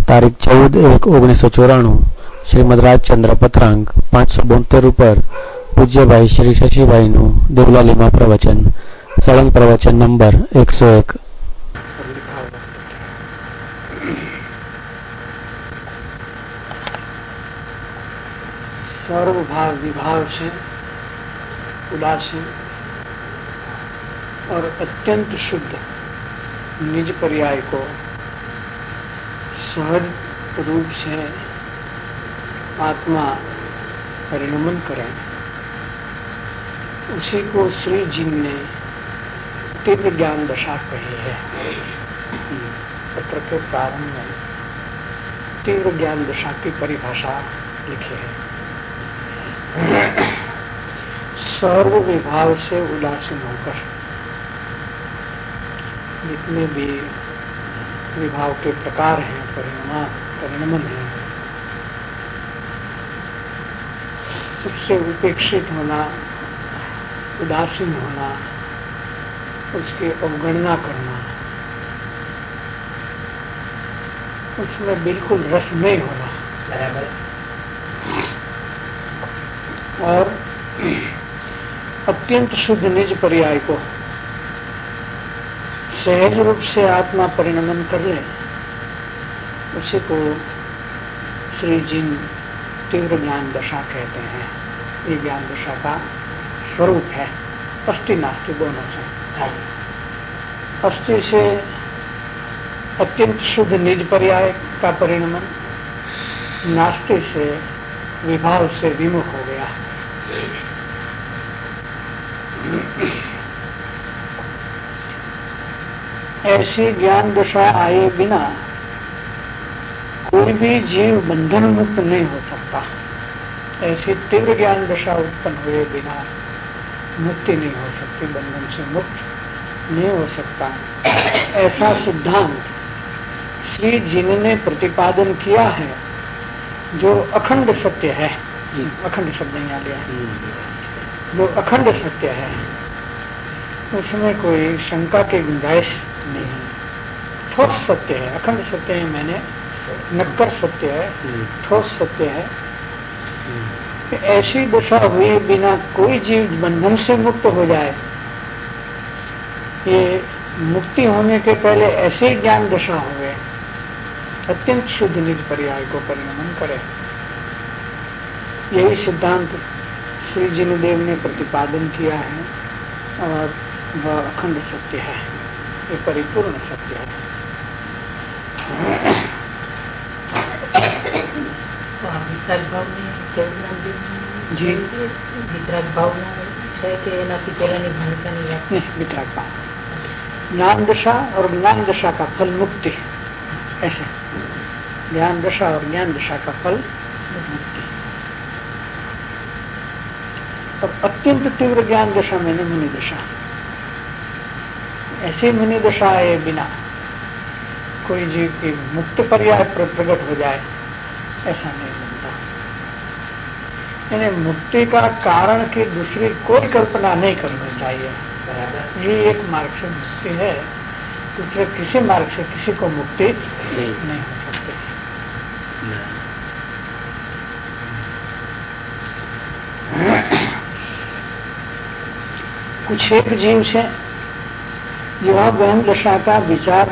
तारीख 14/1/1994 શ્રીમદ રાજચંદ્ર પત્રાંક 572 ઉપર પૂજ્યભાઈ શ્રી શશીભાઈનું દેવલાલીમાં પ્રવચન સળંગ પ્રવચન નંબર 101। सर्वभाव विभाव से उदासीन और अत्यंत शुद्ध निज पर्याय को सहज रूप से आत्मा परिणमन करें, उसी को श्री जी ने तीव्र ज्ञान दशा कही है। पत्र के प्रारंभ में तीव्र ज्ञान दशा की परिभाषा लिखी है। सर्व विभाव से उदासीन होकर, जितने भी विभाव के प्रकार हैं, परिणमन है, उससे उपेक्षित होना, उदासीन होना, उसकी अवगणना करना, उसमें बिल्कुल रस नहीं होना और अत्यंत शुद्ध निज पर्याय को सहज रूप से आत्मा परिणमन कर ले, उसी को श्री जी तीव्र ज्ञान दशा कहते हैं। ये ज्ञान दशा का स्वरूप है। अस्थि नास्ति दोनों से। अस्थि से अत्यंत शुद्ध निज पर्याय का परिणमन, नास्ति से विभाव से विमुख हो गया। ऐसी ज्ञान दशा आए बिना कोई भी जीव बंधन मुक्त नहीं हो सकता। ऐसी तीव्र ज्ञान दशा उत्पन्न हुए बिना मुक्ति नहीं हो सकती, बंधन से मुक्त नहीं हो सकता। ऐसा सिद्धांत श्री जी ने प्रतिपादन किया है, जो अखंड सत्य है। अखंड शब्द यहाँ लिया है। जो अखंड सत्य है उसमें कोई शंका की गुंजाइश नहीं। ठोस सत्य है, अखंड सत्य है, मैंने नक्कर सत्य है, ठोस सत्य है। ऐसी दशा हुए बिना कोई जीव बंधन से मुक्त हो जाए, ये मुक्ति होने के पहले ऐसे ज्ञान दशा हुए, अत्यंत शुद्ध निज पर्याय को परिणमन करे। यही सिद्धांत श्री जिनदेव ने प्रतिपादन किया है और वह अखंड सत्य है, ये परिपूर्ण सत्य है। जी वितराग भाव है कि एनाथी पहलानी भूमिकानी વાત नहीं, वितराग भाव ज्ञान दशा और ज्ञान दशा का फल मुक्ति, ऐसे ज्ञान दशा और ज्ञान दशा का फल मुक्ति। और अत्यंत तीव्र ज्ञान दशा मैंने मुनि दशा। ऐसी मुनि दशा आए बिना कोई जीव की मुक्त पर्याय प्रकट हो जाए, ऐसा नहीं बनता। यानी मुक्ति का कारण की दूसरी कोई कल्पना नहीं करनी चाहिए। ये एक मार्ग से मुक्ति है, दूसरे किसी मार्ग से किसी को मुक्ति नहीं हो सकती। कुछ एक जीव से यह गहन दशा का विचार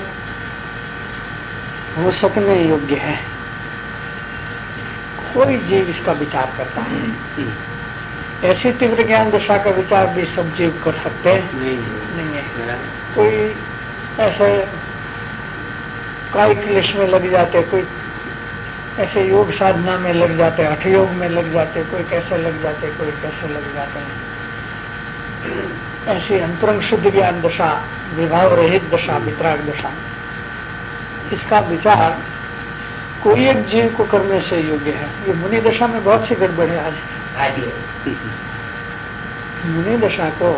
हो सकने योग्य है। कोई जीव इसका विचार करता है। ऐसी तीव्र ज्ञान दशा का विचार भी सब जीव कर सकते हैं नहीं है। कोई ऐसे काय क्लेश में लग जाते, कोई ऐसे योग साधना में लग जाते, हठ योग में लग जाते, कोई कैसे लग जाते, कोई कैसे लग जाते हैं। ऐसी अंतरंग शुद्ध ज्ञान दशा, विभाव रहित दशा, वितराग दशा, इसका विचार कोई एक जीव को करने से योग्य है। ये मुनि दशा में बहुत सी गड़बड़ है आज। मुनि दशा को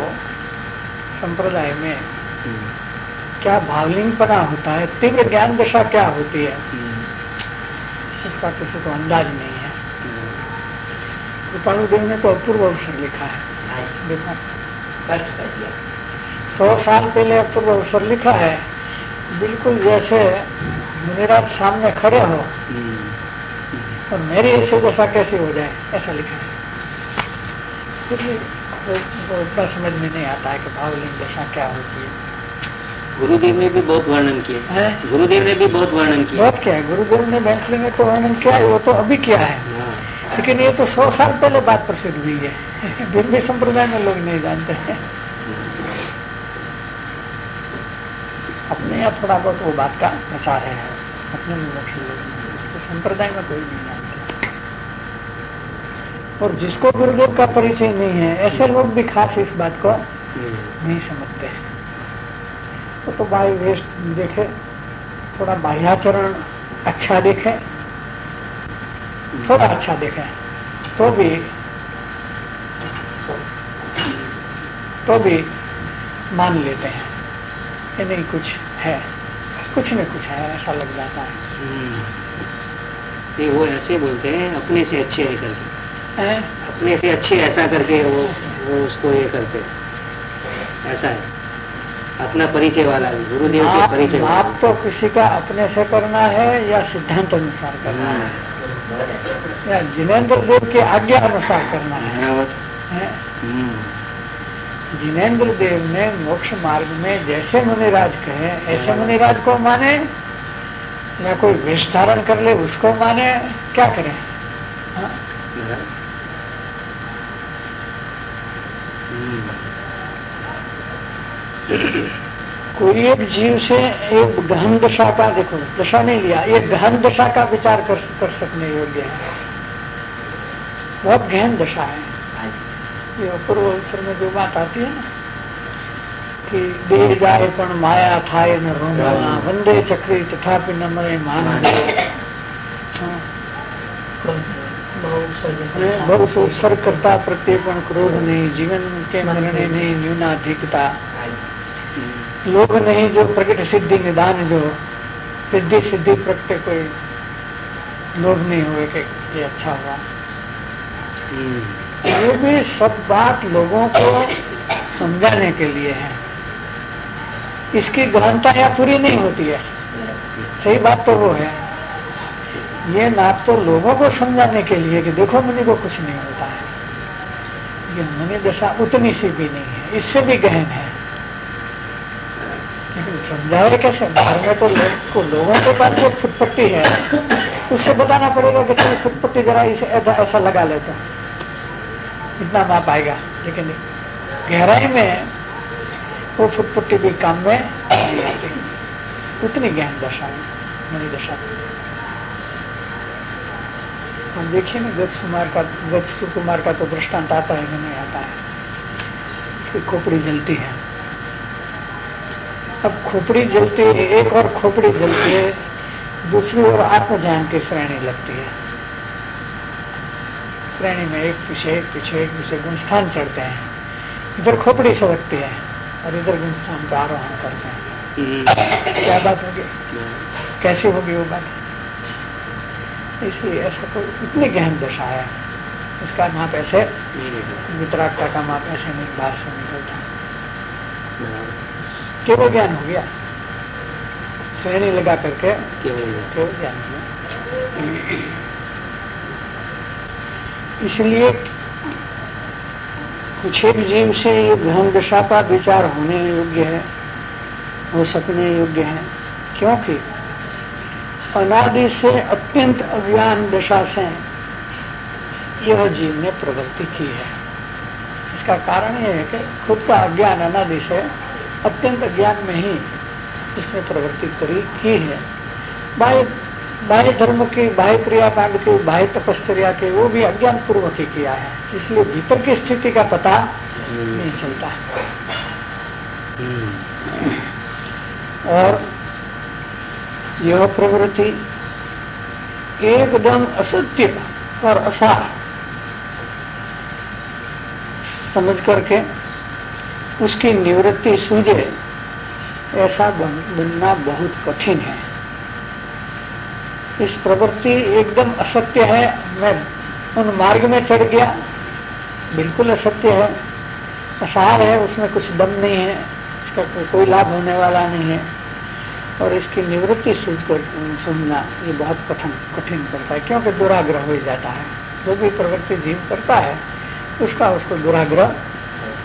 संप्रदाय में क्या भावलिंगपना होता है, तीव्र ज्ञान दशा क्या होती है, इसका किसी को अंदाज नहीं है। कृपाणुदेव ने तो अपूर्व अवसर लिखा है। देखो 100 साल पहले अपूर्व अवसर लिखा है, बिल्कुल जैसे मुनिराज सामने खड़े हो और मेरी ऐसी दशा कैसे हो जाए, ऐसा लिखा है। फिर भी वो उतना समझ में नहीं आता है कि भावलीन दशा क्या होती है। गुरुदेव ने भी बहुत वर्णन किया है, गुरुदेव ने भी बहुत वर्णन किया, बहुत क्या है, गुरुदेव ने बैंकली में तो वर्णन किया है, वो तो अभी किया है। लेकिन ये तो 100 साल पहले बात प्रसिद्ध हुई है, फिर भी संप्रदाय में लोग नहीं जानते हैं। अपने यहाँ थोड़ा बहुत वो बात का प्रचार है, अपने मुख्य लोग, तो संप्रदाय में कोई नहीं जानते। और जिसको गुरुदेव का परिचय नहीं है, ऐसे लोग भी खास इस बात को नहीं समझते हैं। वो तो बाह्य वेश देखे, थोड़ा बाह्याचरण अच्छा देखे, थोड़ा अच्छा देखे, तो भी मान लेते हैं कि नहीं कुछ है, कुछ न कुछ है, ऐसा लग जाता है। ये वो ऐसे बोलते हैं अपने से अच्छे है करके, अपने से अच्छे ऐसा करके वो उसको ये करते हैं, ऐसा है अपना परिचय वाला भी, गुरुदेव के परिचय वाला। आप तो किसी का अपने से करना है या सिद्धांत अनुसार करना है, या जिनेन्द्र देव के आज्ञा अनुसार करना है। जिनेन्द्र देव ने मोक्ष मार्ग में जैसे मुनिराज कहे ऐसे मुनिराज को माने, या कोई वेश धारण कर ले उसको माने, क्या करें? कोई एक जीव से एक गहन दशा का, देखो दशा नहीं लिया, एक गहन दशा का विचार कर सकने योग्य है। बहुत गहन दशा है ये। अपूर्व अवसर में जो बात आती है ना कि दे जाए पण माया थाय न रोमा, वंदे चक्री तथापि न मरे मान, बहु से उत्सर्ग करता प्रत्येपण क्रोध नहीं, जीवन के मरने नहीं न्यूनाधिकता, लोभ नहीं जो प्रकट सिद्धि निदान, जो सिद्धि सिद्धि प्रकट कोई लोभ नहीं हुए कि ये अच्छा हुआ। ये भी सब बात लोगों को समझाने के लिए है, इसकी गहनता या पूरी नहीं होती है। सही बात तो वो है, ये नाप तो लोगों को समझाने के लिए कि देखो मुनि को कुछ नहीं होता है। ये मुनि दशा उतनी सी भी नहीं है, इससे भी गहन है। लेकिन समझाए कैसे? बाहर में तो लोगों के पास जो फुटपट्टी है उससे बताना पड़ेगा कि तुम फुटपट्टी जरा इसे ऐसा लगा लेते हो, इतना माप आएगा। लेकिन गहराई में वो फुटपट्टी भी काम में नहीं आती, उतनी गहन दशा है मुनि दशा। हम देखिए ना गज सुकुमार का तो दृष्टांत आता है कि नहीं आता है, उसकी खोपड़ी जलती है। अब खोपड़ी जलती है, एक और खोपड़ी जलती है, दूसरी ओर आत्मज्ञान की श्रेणी लगती है। श्रेणी में एक पीछे गुणस्थान चढ़ते हैं, इधर खोपड़ी सड़कती है और इधर गुणस्थान का आरोहण करते हैं। क्या बात होगी, कैसे होगी वो बात? इसलिए ऐसा कोई इतनी गहन दशा है, इसका माप ऐसे वितरागता का माप ऐसे नहीं बाहर से निकलता। केवल ज्ञान हो गया, श्रेणी लगा करके केवल ज्ञान हो गया। इसलिए कुछ एक जीव से ये गहन दशा का विचार होने योग्य है, हो सकने योग्य है, क्योंकि अनादि से अत्यंत अज्ञान दशा से यह जीव ने प्रवृत्ति की है। इसका कारण यह है कि खुद का अज्ञान अनादि से अत्यंत अज्ञान में ही उसने प्रवृत्ति की है। बाह्य धर्म की, बाह्य क्रियाकांड की, बाह्य तपश्चर्या के, वो भी अज्ञान पूर्वक ही किया है। इसलिए भीतर की स्थिति का पता नहीं चलता। और यह प्रवृत्ति एकदम असत्य और असार समझ करके उसकी निवृत्ति सूझे, ऐसा बनना बहुत कठिन है। इस प्रवृत्ति एकदम असत्य है, मैं उन मार्ग में चढ़ गया, बिल्कुल असत्य है, असार है, उसमें कुछ दम नहीं है, इसका कोई लाभ होने वाला नहीं है। और इसकी निवृत्ति सुनना ये बहुत कठिन पड़ता है, क्योंकि दुराग्रह हो जाता है। जो भी प्रवृत्ति जीव करता है उसको दुराग्रह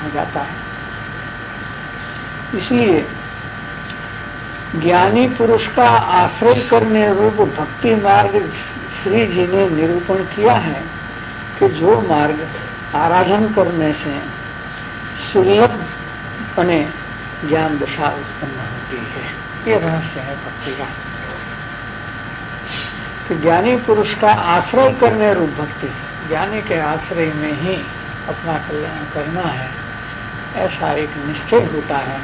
हो जाता है। इसलिए ज्ञानी पुरुष का आश्रय करने रूप भक्ति मार्ग श्री जी ने निरूपण किया है कि जो मार्ग आराधन करने से सुलभ बने ज्ञान दशा उत्पन्न होती है। ये रहस्य है भक्ति का कि ज्ञानी पुरुष का आश्रय करने रूप भक्ति, ज्ञानी के आश्रय में ही अपना कल्याण करना है, ऐसा एक निश्चय होता है।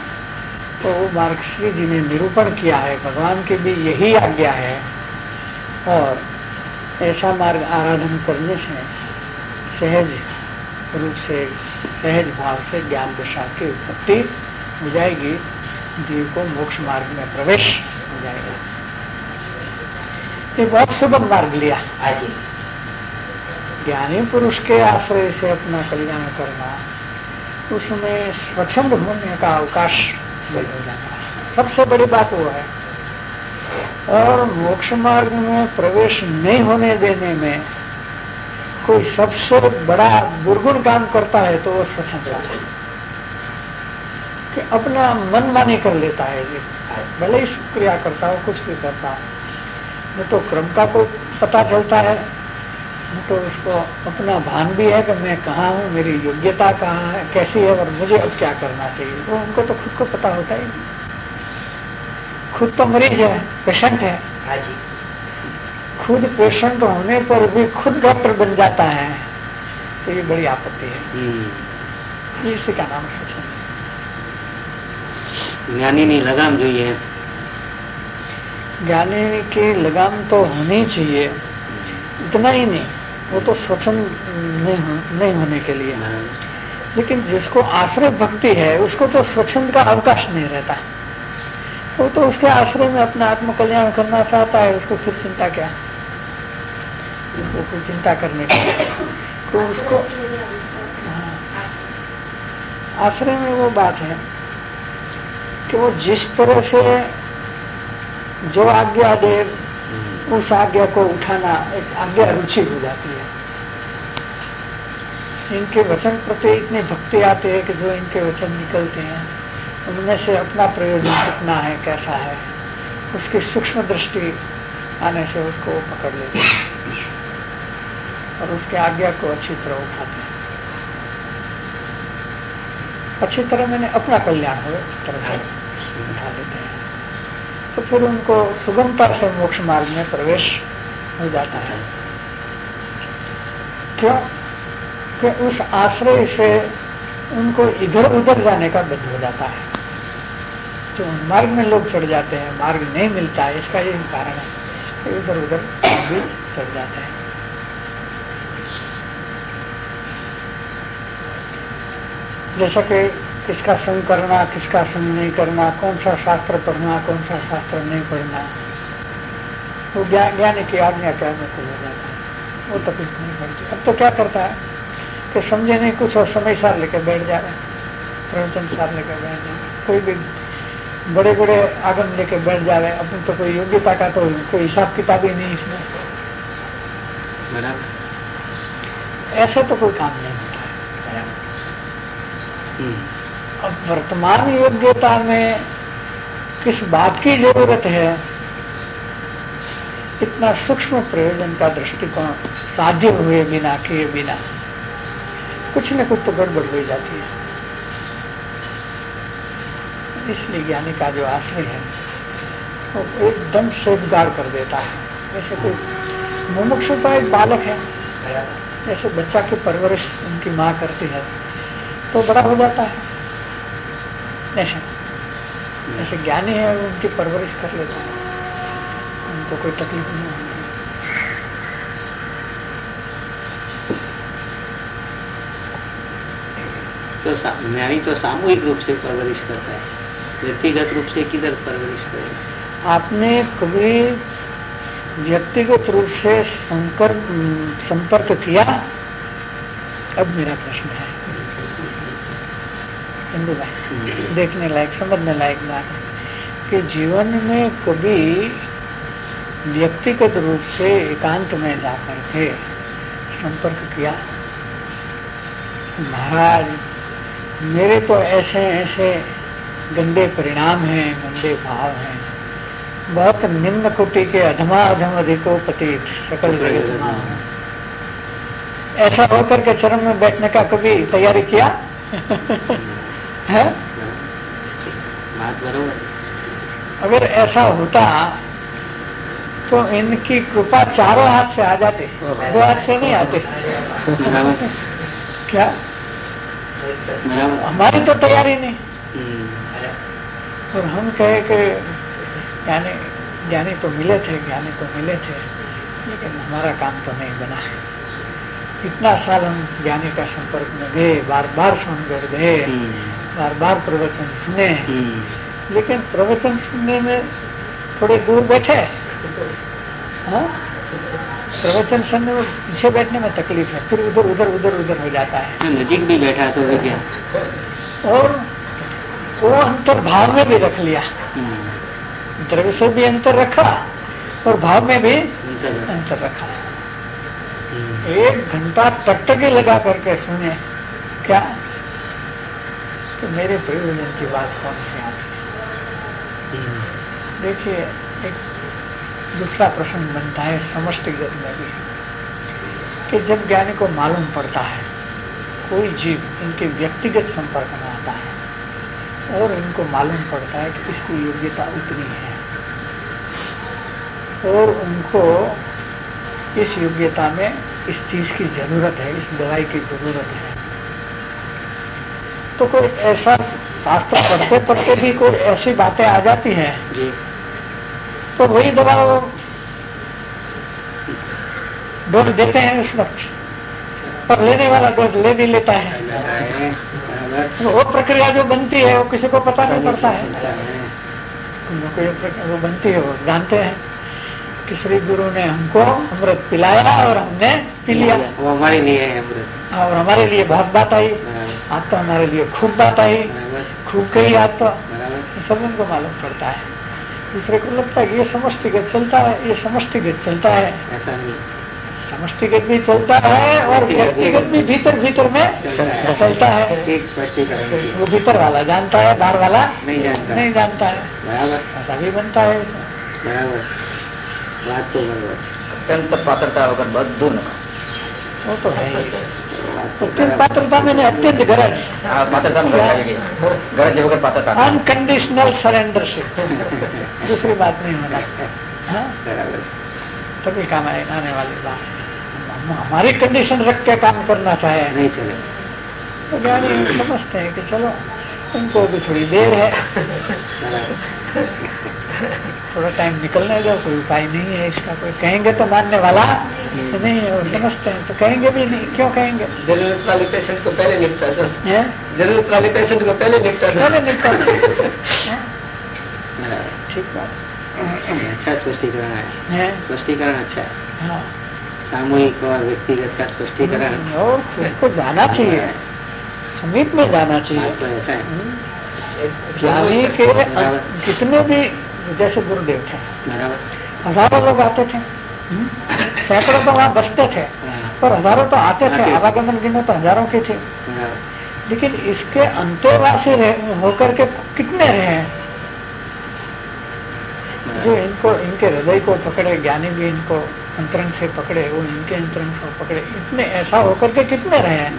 तो वो मार्ग श्री जी ने निरूपण किया है, भगवान की भी यही आज्ञा है। और ऐसा मार्ग आराधन करने से सहज रूप से, सहज भाव से ज्ञान दशा की उत्पत्ति हो जाएगी, जीव को मोक्ष मार्ग में प्रवेश हो जाएगा। ये बहुत सुगम मार्ग लिया आज। ज्ञानी पुरुष के आश्रय से अपना कल्याण करना, उसमें स्वच्छंद होने का अवकाश मिल हो जाता है, सबसे बड़ी बात वो है। और मोक्ष मार्ग में प्रवेश नहीं होने देने में कोई सबसे बड़ा दुर्गुण काम करता है तो वो स्वच्छंद है कि अपना मनमानी कर लेता है। ये भले ही शुक्रिया करता हो, कुछ भी करता हो, न तो क्रम का कोई पता चलता है, न तो उसको अपना भान भी है कि मैं कहाँ हूँ, मेरी योग्यता कहाँ है, कैसी है और मुझे अब क्या करना चाहिए। तो उनको तो खुद को पता होता ही नहीं। खुद तो मरीज है, पेशेंट है, खुद पेशेंट होने पर भी खुद डॉक्टर बन जाता है, तो ये बड़ी आपत्ति है। इसी का नाम सोचा। ज्ञानी ની लगाम જોઈએ, ज्ञानी की लगाम तो होनी चाहिए, इतना ही नहीं, वो तो स्वच्छंद नहीं होने के लिए। लेकिन जिसको आश्रय भक्ति है उसको तो स्वच्छंद का अवकाश नहीं रहता। वो तो उसके आश्रय में अपना आत्म कल्याण करना चाहता है, उसको फिर चिंता क्या, उसको कोई चिंता करने की। तो उसको आश्रय में वो बात है कि वो जिस तरह से जो आज्ञा दे उस आज्ञा को उठाना एक आज्ञा रुचि हो जाती है। इनके वचन प्रति इतनी भक्ति आती है कि जो इनके वचन निकलते हैं उनमें से अपना प्रयोजन कितना है, कैसा है, उसकी सूक्ष्म दृष्टि आने से उसको पकड़ लेते हैं और उसके आज्ञा को अच्छी तरह उठाते हैं। अच्छी तरह मैंने अपना कल्याण हो उस तरह से उठा लेते हैं, तो फिर उनको सुगमता से मोक्ष मार्ग में प्रवेश हो जाता है। क्यों कि उस आश्रय से उनको इधर उधर जाने का बंद हो जाता है। जो मार्ग में लोग चढ़ जाते हैं, मार्ग नहीं मिलता है, इसका यही कारण है कि इधर उधर भी चढ़ जाते हैं। जैसा कि किसका संग करना, किसका संग नहीं करना, कौन सा शास्त्र पढ़ना, कौन सा शास्त्र नहीं पढ़ना, वो ज्ञानी की आज्ञा के अनुकूल हो जाता है, वो तकलीफ नहीं पड़ती। अब तो क्या करता है कि समझे नहीं कुछ और समय सार लेकर बैठ जा रहे, प्रवचन सार लेकर बैठ जा रहे, कोई भी बड़े बड़े आगम लेके बैठ जा रहे, अपनी तो कोई योग्यता का तो कोई हिसाब किताब ही नहीं इसमें। ऐसे तो कोई काम नहीं होता है। अब वर्तमान योग्यता में किस बात की जरूरत है, इतना सूक्ष्म प्रयोजन का दृष्टिकोण साध्य हुए बिना, किए बिना कुछ न कुछ तो गड़बड़ हो जाती है। इसलिए ज्ञानी का जो आश्रय है वो एकदम सेफगार्ड कर देता है। जैसे कोई मुमुक्षु तो एक बालक है, जैसे बच्चा की परवरिश उनकी माँ करती है तो बड़ा हो जाता है, ऐसे ज्ञानी है उनकी परवरिश कर लेता है, उनको कोई तकलीफ नहीं होती। तो ज्ञानी तो सामूहिक रूप से परवरिश करता है, व्यक्तिगत रूप से किधर परवरिश करेगा? आपने कभी व्यक्तिगत रूप से संपर्क किया? अब मेरा प्रश्न है चंदू भाई, देखने लायक, समझने लायक बात है कि जीवन में कभी व्यक्तिगत रूप से एकांत में जाकर के संपर्क किया, महाराज मेरे तो ऐसे ऐसे गंदे परिणाम हैं, गंदे भाव हैं, बहुत निम्न कोटि के अधमा अधम अधिको पतित सकल जगत मां हूं, ऐसा होकर के चरण में बैठने का कभी तैयारी किया? है? बात बरोबर। अगर ऐसा होता तो इनकी कृपा चारों हाथ से आ जाते, दो हाथ से नहीं आते। क्या हमारी तो तैयारी नहीं, और हम कहे कि ज्ञानी तो मिले थे, लेकिन हमारा काम तो नहीं बना है। इतना साल हम ज्ञानी का संपर्क में गए, बार बार सुनकर गए, बार बार प्रवचन सुने, लेकिन प्रवचन सुनने में थोड़े दूर बैठे, हाँ? प्रवचन सुनने में पीछे बैठने में तकलीफ है, फिर उधर हो जाता है। नजीक भी बैठा तो क्या, और वो अंतर भाव में भी रख लिया, द्रव्य से भी अंतर रखा और भाव में भी अंतर रखा। 1 घंटा टकटकी लगा करके सुने, क्या तो मेरे प्रयोजन की बात कौन सी आती है? देखिए, एक दूसरा प्रसंग बनता है समष्टिगत में भी, कि जब ज्ञानी को मालूम पड़ता है कोई जीव इनके व्यक्तिगत संपर्क में आता है और इनको मालूम पड़ता है कि इसकी योग्यता उतनी है और उनको इस योग्यता में इस चीज की जरूरत है, इस दवाई की जरूरत है, तो कोई ऐसा शास्त्र पढ़ते पढ़ते भी कोई ऐसी बातें आ जाती हैं तो वही दवा वो डोज देते हैं उस वक्त, पर लेने वाला डोज ले भी लेता है। वो प्रक्रिया जो बनती है वो किसी को पता नहीं पड़ता है, वो बनती है, वो जानते हैं कि श्री गुरु ने हमको अमृत पिलाया और हमने पी लिया, वो हमारे लिए है अमृत, और हमारे लिए बहुत बात आई, आज तो हमारे लिए खूब बात आई, खूब कही आज तो, सब उनको मालूम पड़ता है। दूसरे को लगता है ये समष्टिगत चलता है, ये समष्टिगत चलता है, ऐसा नहीं, समष्टिगत भी चलता है और व्यक्तिगत भी भीतर भीतर में चलता है। एक स्पष्टीकरण वो भीतर वाला जानता है, बाहर वाला नहीं जानता है, बराबर, ऐसा भी बनता है। बराबर, बात तो बराबर है। अत्यंत पात्रता वगैरह બધું ન वो तो है ही, अत्यंत पात्रता मैंने अत्यंत गरज, पात्रता गरज वगैरह पात्रता अनकंडीशनल सरेंडरशिप, दूसरी बात नहीं होना, हाँ? तभी काम आने वाली बात है। हमारी कंडीशन रख के काम करना चाहे नहीं चले, तो ज्ञानी समझते हैं कि चलो इनको भी थोड़ी देर है, थोड़ा टाइम निकलने दो, कोई उपाय नहीं है इसका, कोई कहेंगे तो मानने वाला नहीं है, वो समझते हैं तो कहेंगे भी नहीं, क्यों कहेंगे? जरूरत वाले पेशेंट को पहले निपटा दो, जरूरत वाले पेशेंट को पहले निपटा दो। ठीक बात, अच्छा स्पष्टीकरण है, स्पष्टीकरण अच्छा है, हाँ। सामूहिक और व्यक्तिगत का स्पष्टीकरण, और खुद को जाना चाहिए, समीप में जाना चाहिए। तो ऐसा है, ज्ञानी के कितने भी, जैसे गुरुदेव थे, हजारों लोग आते थे, सैकड़ों तो वहां बसते थे, पर हजारों तो आते थे, आवागमन गिने तो हजारों के थे, लेकिन इसके अंतर्वासी होकर के कितने रहे हैं जो इनको, इनके हृदय को पकड़े, ज्ञानी भी इनको अंतरंग से पकड़े, वो इनके अंतरंग से पकड़े, इतने ऐसा होकर के कितने रहे हैं?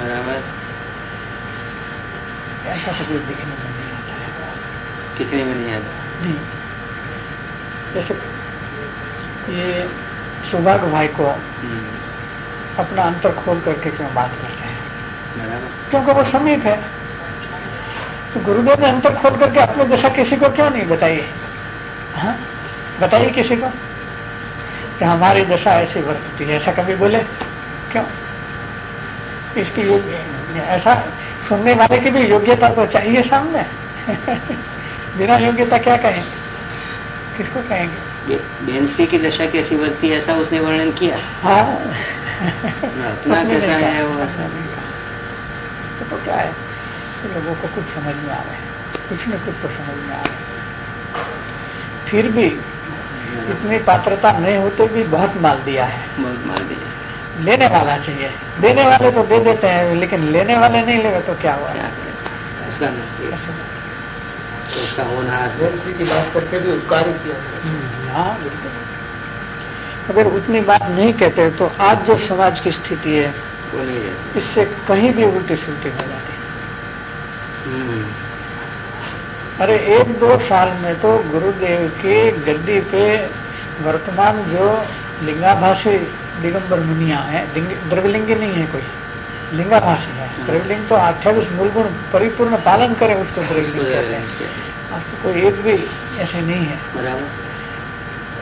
ऐसा तो कोई दिखने में नहीं आता है, दिखने में नहीं आता नहीं। जैसे ये सौभाग्य भाई को अपना अंतर खोल करके क्यों बात करते हैं? क्योंकि वो समीप है। तो गुरुदेव ने अंतर खोल करके अपने जैसा किसी को क्यों नहीं बताइए? हाँ, बताइए किसी को कि हमारी दशा ऐसी वर्तती है, ऐसा कभी बोले? क्यों? इसकी ऐसा सुनने वाले की भी योग्यता तो चाहिए सामने। बिना योग्यता क्या कहें, किसको कहेंगे? बेंसली की दशा कैसी वर्ती है ऐसा उसने वर्णन किया। हाँ, अपना कैसा है वो ऐसा नहीं। तो क्या है, लोगों को कुछ समझ में आ रहा है, कुछ न कुछ तो समझ में आ रहा है। फिर भी इतनी पात्रता नहीं होते भी बहुत माल दिया है। बहुत माल दिया। लेने वाला चाहिए, देने वाले तो दे देते हैं, लेकिन लेने वाले नहीं ले तो क्या हुआ? उसका तो उसका होनहार की बात करके भी उपकार किया। हाँ बिल्कुल। अगर उतनी बात नहीं कहते तो आज जो समाज की स्थिति है वो नहीं है, इससे कहीं भी उल्टी सुल्टी हो जाती। अरे 1-2 साल में तो गुरुदेव की गद्दी पे वर्तमान जो लिंगाभाषी दिगंबर मुनिया है, द्रव्यलिंगी नहीं है कोई, लिंगाभाषी है। द्रव्यलिंग तो 28 मूलगुण परिपूर्ण पालन करे उसको द्रव्यलिंग कहते हैं। आज तो कोई एक भी ऐसे नहीं है।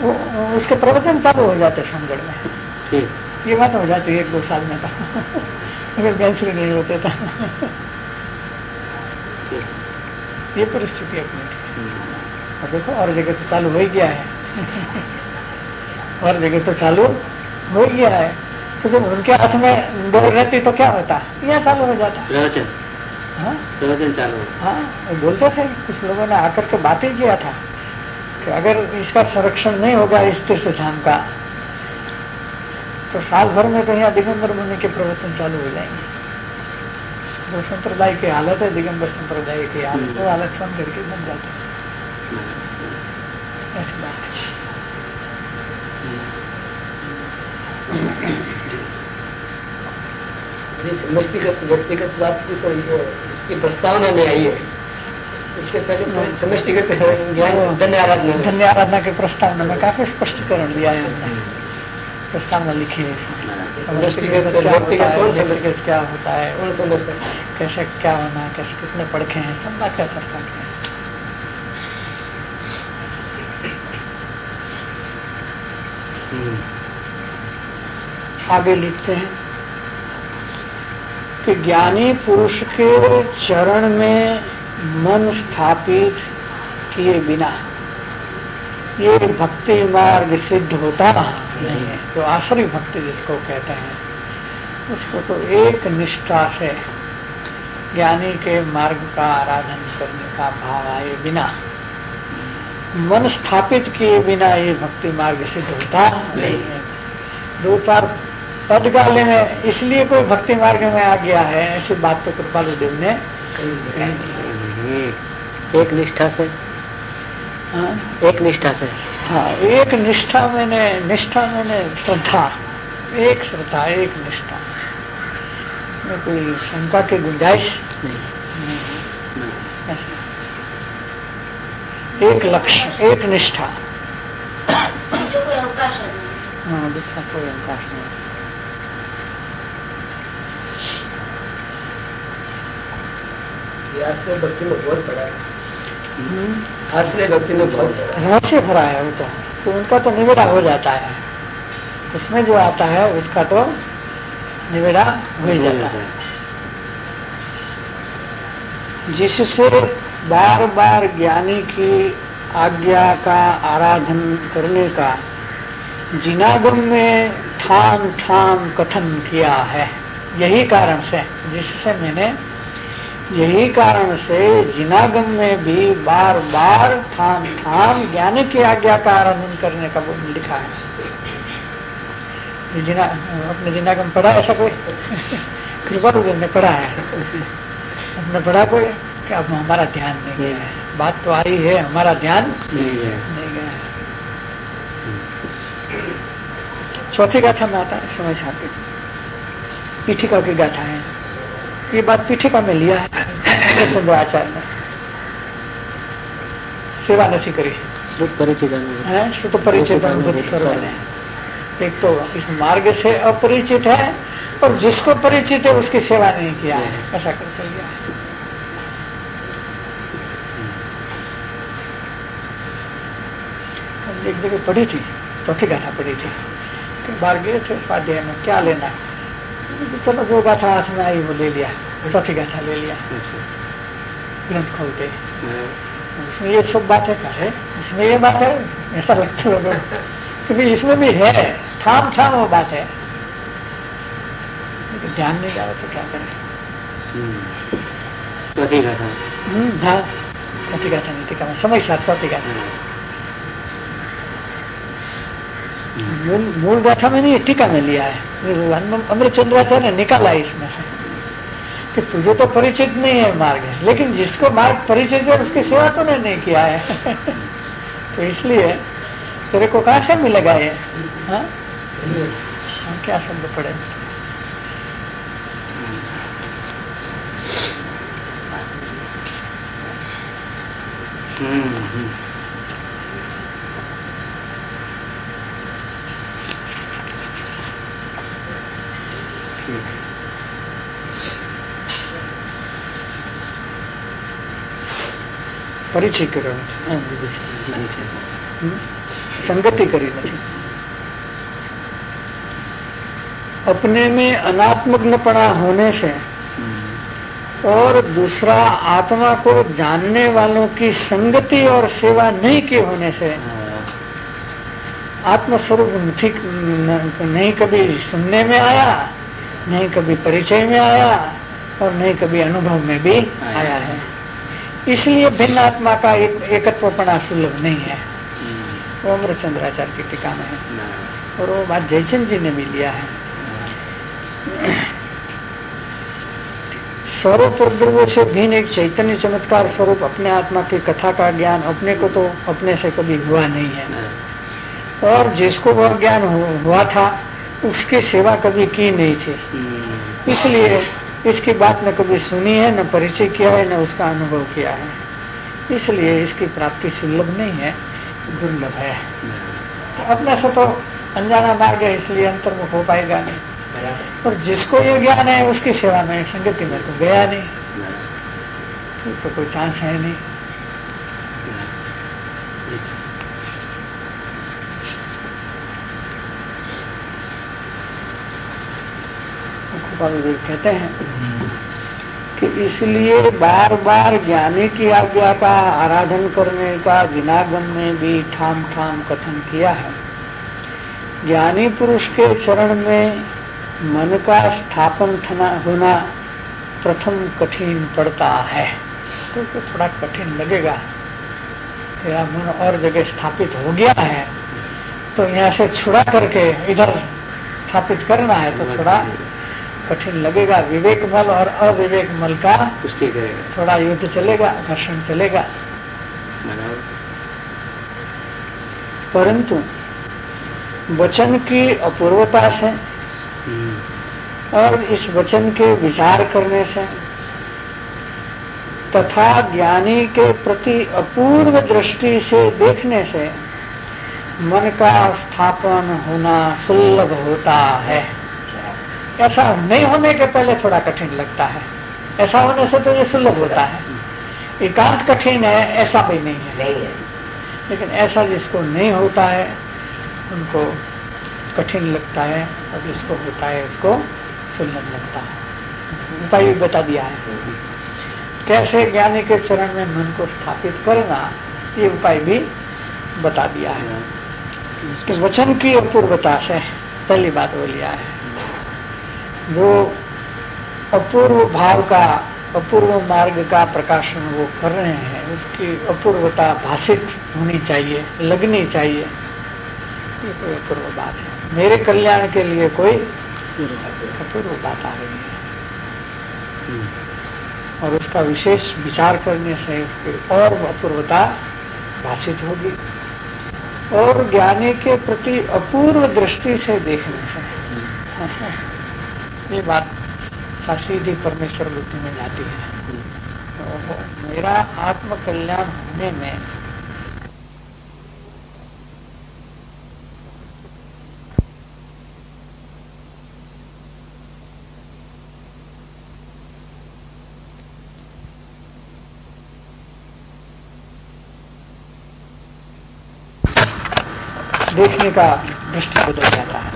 वो उसके प्रवचन चालू हो जाते सोनगढ़ में। ये बात हो जाती है 1-2 साल में तो अगर कैंसर नहीं होते तो ये परिस्थिति अपनी। और देखो और जगह तो चालू हो ही गया है और जगह तो चालू हो गया है। तो जब उनके हाथ में डोर रहती तो क्या होता? यहाँ चालू हो जाता प्रवचन। हाँ प्रवचन चालू। हाँ वो बोलते थे, कुछ लोगों ने आकर के बात ही किया था कि अगर इसका संरक्षण नहीं होगा इस तीर्थ धाम का तो साल भर में तो यहाँ दिगंबर मुनि के प्रवचन चालू हो जाएंगे। जो संप्रदाय की हालत है, दिगंबर संप्रदाय की हालत, वो हालत सोनगढ़ की बन जाती है। ऐसी बात है। समष्टिगत व्यक्तिगत बात की तो ये इसकी प्रस्तावना में आई है। इसके पहले समष्टिगत ज्ञान धन्य आराधना के प्रस्तावना में काफी स्पष्टीकरण दिया है हमने। प्रस्तावना लिखी है इसमें। समष्टिगत क्या होता है, कौन समझता है, कैसे क्या होना है, कैसे कितने पढ़े हैं, सब बात का चर्चा की। आगे लिखते हैं कि ज्ञानी पुरुष के चरण में मन स्थापित किए बिना ये भक्ति मार्ग सिद्ध होता नहीं है। जो आश्रय भक्ति जिसको कहते हैं उसको तो एक निष्ठा से ज्ञानी के मार्ग का आराधन करने का भाव आए बिना, मन स्थापित किए बिना ये भक्ति मार्ग सिद्ध होता नहीं है। 2-4 पद गाले में इसलिए कोई भक्ति मार्ग में आ गया है, ऐसी बात तो कृपालु देव ने एक निष्ठा से। हाँ? एक निष्ठा से। हाँ, एक निष्ठा मैंने श्रद्धा, एक श्रद्धा, एक निष्ठा में कोई शंका की गुंजाइश नहीं। ऐसा एक लक्ष्य, एक निष्ठा। हाँ, दूसरा कोई अवकाश नहीं। आश्रय भक्ति में बहुत बड़ा है। आश्रय भक्ति में बहुत रहस्य भरा है वो तो उनका तो निवेड़ा हो जाता है। उसमें जो आता है उसका तो निवेड़ा हो ही जाता है। जिससे बार बार ज्ञानी की आज्ञा का आराधन करने का जिनागम में ठाम ठाम कथन किया है। यही कारण से यही कारण से जिनागम में भी बार बार ठाम ठाम ज्ञानी की आज्ञा का आराधन करने का वो लिखा है। अपने जिनागम पढ़ा ऐसा कोई? कृपालु ने पढ़ा है। अपने पढ़ा कोई कि अब हमारा ध्यान नहीं गया है। बात तो आई है, हमारा ध्यान नहीं गया है। चौथी गाथा में आता है समय साथ पीठिका की गाथा है। ये बात पीठिका में लिया है चंद्र आचार्य ने। सेवा नहीं करी, श्रुत परिचित सर्वने। एक तो इस मार्ग से अपरिचित है और जिसको परिचित है उसकी सेवा नहीं किया है, ऐसा कर चल गया है। एक जगह पढ़ी थी, चौथी गाथा पढ़ी थी कि बार गए थे स्वाध्याय में, क्या लेना है, चलो जो गाथा हाथ में आई वो ले लिया, चौथी गाथा ले लिया। ग्रंथ खोलते उसमें ये सब बात है, क्या है इसमें ये बात है, ऐसा लगता है लोगों को क्योंकि इसमें भी है, ठाम ठाम वो बात है, लेकिन ध्यान नहीं जाए तो क्या करें। चौथी गाथा हाँ, चौथी गाथा नहीं थी, समय साथ चौथी गाथा मूल गाथा में नहीं, टीका में लिया है। अमृतचंद्राचार्य ने निकाला इसमें से कि तुझे तो परिचित नहीं है मार्ग, लेकिन जिसको मार्ग परिचित है उसकी सेवा तूने नहीं किया है। तो इसलिए तेरे को कहां से मिलेगा ये? हाँ, क्या शब्द पड़े? પરિચય કર્યો નથી, संगति करी नहीं। अपने में अनात्मग्नपना होने से और दूसरा आत्मा को जानने वालों की संगति और सेवा नहीं के होने से आत्मस्वरूप नहीं कभी सुनने में आया, नहीं कभी परिचय में आया और नहीं कभी अनुभव में भी आया है। इसलिए भिन्न आत्मा का एकत्वपना सुलभ नहीं है। वो अमृतचंद्राचार्य की टीका में है और वो बात जयचंद जी ने भी लिया है। स्वरूप और द्रव्य से भिन्न एक चैतन्य चमत्कार स्वरूप अपने आत्मा की कथा का ज्ञान अपने को तो अपने से कभी हुआ नहीं है, और जिसको वह ज्ञान हुआ था उसकी सेवा कभी की नहीं थी। इसलिए इसकी बात न कभी सुनी है, न परिचय किया है, न उसका अनुभव किया है। इसलिए इसकी प्राप्ति सुलभ नहीं है, दुर्लभ है। तो अपने से तो अनजाना मार्ग है, इसलिए अंतर्मुख हो पाएगा नहीं। और जिसको ये ज्ञान है उसकी सेवा में संगति में तो गया नहीं, तो कोई चांस है नहीं। कहते हैं कि इसलिए बार बार ज्ञानी की आज्ञा का आराधन करने का विनागम में भी ठाम ठाम कथन किया है। ज्ञानी पुरुष के चरण में मन का स्थापन होना प्रथम कठिन पड़ता है। तो थोड़ा कठिन लगेगा, तेरा मन और जगह स्थापित हो गया है तो यहाँ से छुड़ा करके इधर स्थापित करना है, तो थोड़ा कठिन लगेगा। विवेक मल और अविवेक मल का कुश्ती करेगा, थोड़ा युद्ध चलेगा, घर्षण चलेगा। परंतु वचन की अपूर्वता से और इस वचन के विचार करने से तथा ज्ञानी के प्रति अपूर्व दृष्टि से देखने से मन का स्थापन होना सुलभ होता है। ऐसा नहीं होने के पहले थोड़ा कठिन लगता है, ऐसा होने से तो ये सुलभ होता है। एकांत कठिन है ऐसा भी नहीं है, लेकिन ऐसा जिसको नहीं होता है उनको कठिन लगता है, और जिसको होता है उसको सुलभ लगता है। उपाय भी बता दिया है कैसे ज्ञानी के चरण में मन को स्थापित करना, ये उपाय भी बता दिया है। कि वचन की अपूर्वता से पहली बात वो लिया है, जो अपूर्व भाव का अपूर्व मार्ग का प्रकाशन वो कर रहे हैं उसकी अपूर्वता भाषित होनी चाहिए, लगनी चाहिए। ये कोई अपूर्व बात है, मेरे कल्याण के लिए कोई अपूर्व बात आ रही है, और उसका विशेष विचार करने से उसकी और अपूर्वता भाषित होगी। और ज्ञानी के प्रति अपूर्व दृष्टि से देखने से ये बात सीधी परमेश्वर बुद्धि में जाती है। तो मेरा आत्म कल्याण होने में देखने का दृष्टि बदल जाता है।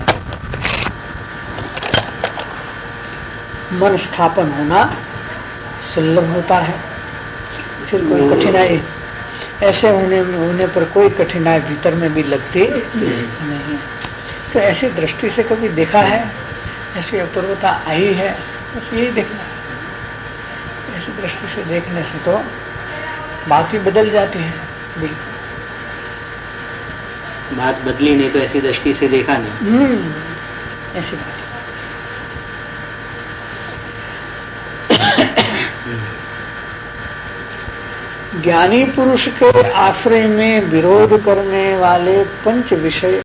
मन स्थापन होना सुलभ होता है। फिर कोई कठिनाई ऐसे होने पर कोई कठिनाई भीतर में भी लगती नहीं। तो ऐसी दृष्टि से कभी देखा है, ऐसी अपूर्वता आई है, बस यही देखना है। ऐसी दृष्टि से देखने से तो बात ही बदल जाती है बिल्कुल। बात बदली नहीं तो ऐसी दृष्टि से देखा नहीं। ऐसी बात। ज्ञानी पुरुष के आश्रय में विरोध करने वाले पंच विषय